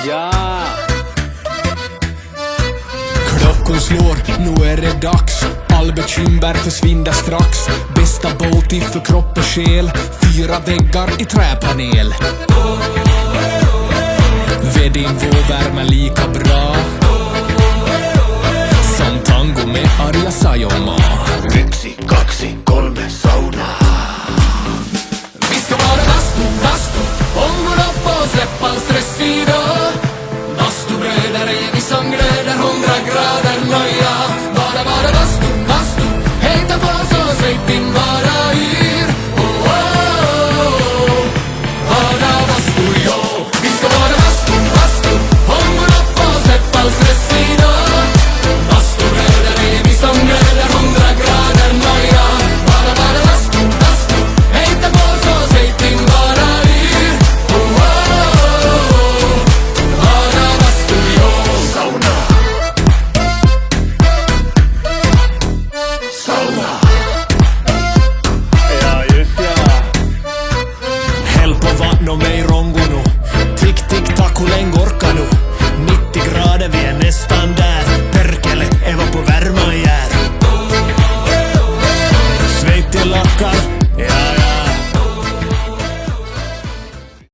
Ja! Klockan slår, nu är det dags. All bekymmer försvinner strax. Bästa båt för kropp och själ. 4 väggar i träpanel. Vedin får värma lika bra som tango med Arja Saijonmaa. 1, 2, 3 sauna. Vi ska vara bastu, ångon upp och släppa all stress idag. Bastubröder är vi som glöder 100 grader nöja. Bara bastu, hejta på så släpp in bara yr. Oh, oh, oh. Bara bastu, jo. Vi ska vara bastu, ångon upp och släppa all stress idag. Bastubröder är vi som glöder 100 grader nöja. Bara bastu, hejta på så släpp in bara yr. Oh, oh, oh. Bara bastu, jo. Sauna. Sauna. Ja, just ja. Helppo vanno mei rongunu. Tik tik taku lengorkanu.